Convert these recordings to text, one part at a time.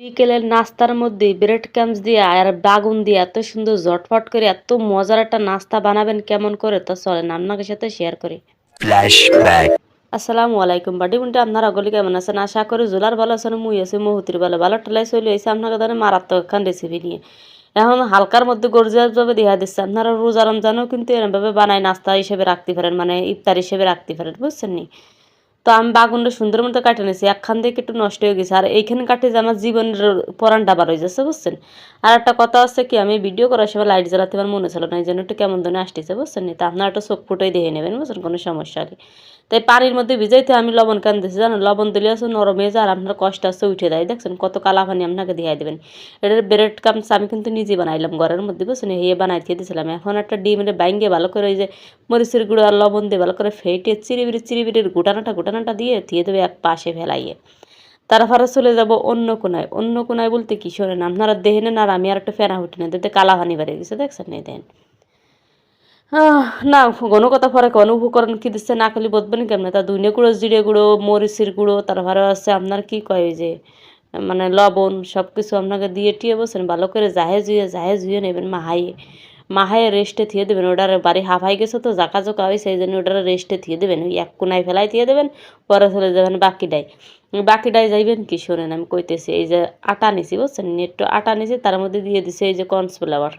বিকেলের নাস্তার মধ্যে ব্রেড ক্রাম্বস দিয়ে আর বাগুন দিয়ে এত সুন্দর ঝটফট করে এত মজার একটা নাস্তা বানাবেন কেমন করে তো চলেন আপনাদের সাথে শেয়ার করি। ফ্ল্যাশব্যাক। আসসালামু আলাইকুম বাডি বুনটা আপনারা অগলি কেমন আছেন? আশা করি জুলার ভালো আছেন, মুই আছি মহুতির ভালো ভালো টেলাই চলে এসে আপনাকে ধরে মারাত্মক একখান রেসিপি নিয়ে। এখন হালকার মধ্যে গর্জিয়াসভাবে দেখা দিচ্ছে, আপনারা রোজা রমজানও কিন্তু এরমভাবে বানায় নাস্তা হিসেবে রাখতে পারেন, মানে ইফতার হিসেবে রাখতে পারেন, বুঝছেন নি? তো আমি বাগুনটা সুন্দর মতো কাটে নিয়েছি, একখান থেকে একটু নষ্ট হয়ে গেছে, আর এইখানে কাটে যে আমার জীবনের পরানটা বার হয়ে যাচ্ছে, বুঝছেন? আর একটা কথা আছে কি, আমি ভিডিও করার সময় লাইট জ্বালাতে আমার মনে ছিল না, এই জন্য একটু কেমন ধরনের আসতেছে, বুঝছেন নি? তা আপনারা একটু চোখ ফুটাই দেখে নেবেন, বুঝছেন, কোনো সমস্যা নেই। তাই পানির মধ্যে ভিজাইতে আমি লবণ কেন দিয়েছি জানেন? লবণ দিলে আছে নরম হয়ে যায় আর আপনার কষ্ট আছে উঠে দেয়, দেখছেন কত কালা পানি আপনাকে দিয়ে দেবেন। এটার ব্রেড ক্রাম্বস আমি কিন্তু নিজে বানাইলাম ঘরের মধ্যে, বুঝছেন, এই বানাই দিয়ে দিয়েছিলাম। এখন একটা ডিমের বাইঙ্গে ভালো করে ওই যে মরিচের গুঁড়ো আর লবণ দিয়ে ভালো করে ফেটে চিরিবিরির গুটানাটা দিয়ে দেবে এক পাশে ফেলাইয়ে। তারপরে চলে যাব অন্য কোনায়। অন্য কোনায় বলতে কি শোনেন, আপনারা দেখে নেন আর আমি আর একটা ফেনা উঠি না, দিতে কালা পানি বেড়ে গেছে, দেখছেন এই দেন। না ঘন কথা পরে কোন উপকরণ কি দিচ্ছে না খালি বলবেন কেমনে, তা ধনে গুঁড়ো, জিরে গুঁড়ো, মরিচের গুঁড়ো, তারপরে আছে আপনার কি কয় ওই যে মানে লবণ, সব কিছু আপনাকে দিয়ে টিয়ে বসেন ভালো করে জাহে জুয়ে নেবেন মাহাইয়ে। মাহাইয়ে রেস্টে থিয়ে দেবেন, ওটার বাড়ি হাফাই গেছে তো জাকা হয়, সেই জন্য ওটার রেস্টে থিয়ে দেবেন, ওই এক কোনায় ফেলাই দিয়ে দেবেন। পরে চলে যাবেন বাকিটায় যাইবেন কি শোনেন আমি কইতেছি, এই যে আটা নিছি, বুঝছেন, একটু আটা নিছি, তার মধ্যে দিয়ে দিছি এই যে কর্নফ্লাওয়ার।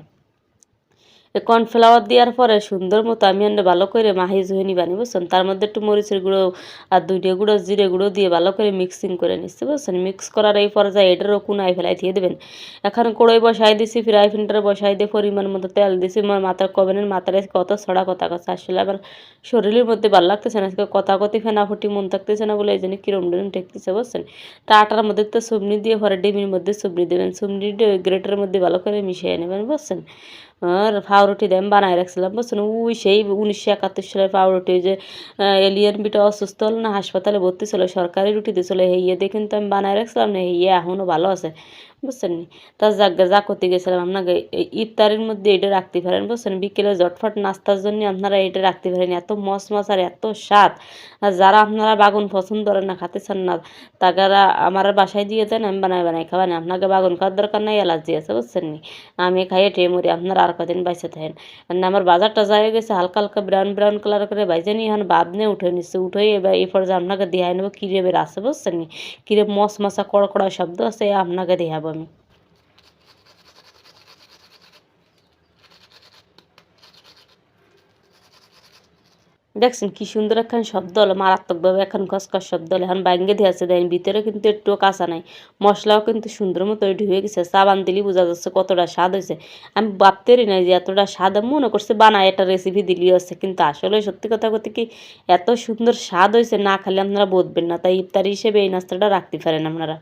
কর্নফ্লাওয়ার দেওয়ার পরে সুন্দর মতো আমি ভালো করে মাহি জুহে নিবানি, বুঝছেন, তার মধ্যে একটু মরিচের গুঁড়ো আর ধনিয়া গুঁড়ো, জিরে গুঁড়ো দিয়ে ভালো করে মিক্সিং করে নিচ্ছি, বুঝছেন। মিক্স করার এই পর্যায়ে এটারও কুনায় ফেলাই দিয়ে দেবেন। এখন কড়াই বসাই দিছি, ফ্রাই প্যানটা বসাই দিয়ে পরিমাণ মতো তেল দিছি। আমার মাথার কবেনের মাথায় কত ছড়া কথা কথা আসলে আমার শরীরের মধ্যে ভালো লাগতেছে না, আজকে কথাকতি ফেনাফুটি মন থাকতেছে না বলে এই জন্য কিরম ডিরম ঠেকতেছে, বুঝছেন। তা আটার মধ্যে তো সবনি দিয়ে পরে ডিমের মধ্যে সবনি দেবেন, সবনি গ্রেটারের মধ্যে ভালো করে মিশিয়ে নেবেন, বুঝছেন। আর পাউরুটি দিয়ে আমি বানাই রাখছিলাম, বুঝছেন, ওই সেই 1971 সালের পাউরুটি, যে এলিয়ান বিটা অসুস্থ হল না, হাসপাতালে ভর্তি ছিল, সরকারি রুটি দিয়েছিল, হেয়ে দিয়ে কিন্তু আমি বানাই রাখছিলাম না, হেয়ে এখনও ভালো আছে, বুঝছেন নি। তা যা করতে গেছিলাম আপনাকে ইফতারের মধ্যে এটা রাখতে পারেন, বুঝছেন, বিকেলে ঝটফট নাস্তার জন্য আপনারা এটা রাখতে পারেন, এত মস আর এত স্বাদ। আর যারা আপনারা বাগুন পছন্দ করেন না, খাতে চান না, তারা আমার বাসায় দিয়ে দেন, আমি বানাই খাবেন। আপনাকে বাগুন খাওয়ার দরকার নাই, অ্যালার্জি আছে, বুঝছেন নি। আমি খাইয়ে টেয়ে মরি, আপনারা আর কদিন বাইসে থাকেন। মানে আমার বাজারটা যায় গেছে হালকা হালকা ব্রাউন কালার করে বাইজে নিয়ে এখন বাদ নিয়ে উঠে নিচ্ছে, উঠেই এবার এই পর্যায়ে আপনাকে দেখাই নেবো কিরে বের আছে, বুঝছেন নি, কিরে মশা কড়কড়া শব্দ আছে, আপনাকে দেখাবো আমি। দেখছেন কি সুন্দর একখান শব্দ হলো, মারাত্মকভাবে এখন খসখস শব্দ হলো, এখন বাইঙ্গে দিয়ে আছে দেন, ভিতরে কিন্তু একটুও কাঁচা নাই, মশলাও কিন্তু সুন্দর মতো ঢুকে গেছে, সাবান দিলেই বোঝা যাচ্ছে কতটা স্বাদ হয়েছে। আমি ভাবতেরই নাই যে এতটা স্বাদ, আমি মনে করছে বানায় একটা রেসিপি দিলেই আছে, কিন্তু আসলে সত্যি কথা বলতে কি এত সুন্দর স্বাদ হয়েছে, না খালি আপনারা বুঝবেন না। তাই ইফতারি হিসেবে এই নাস্তাটা রাখতে পারেন আপনারা।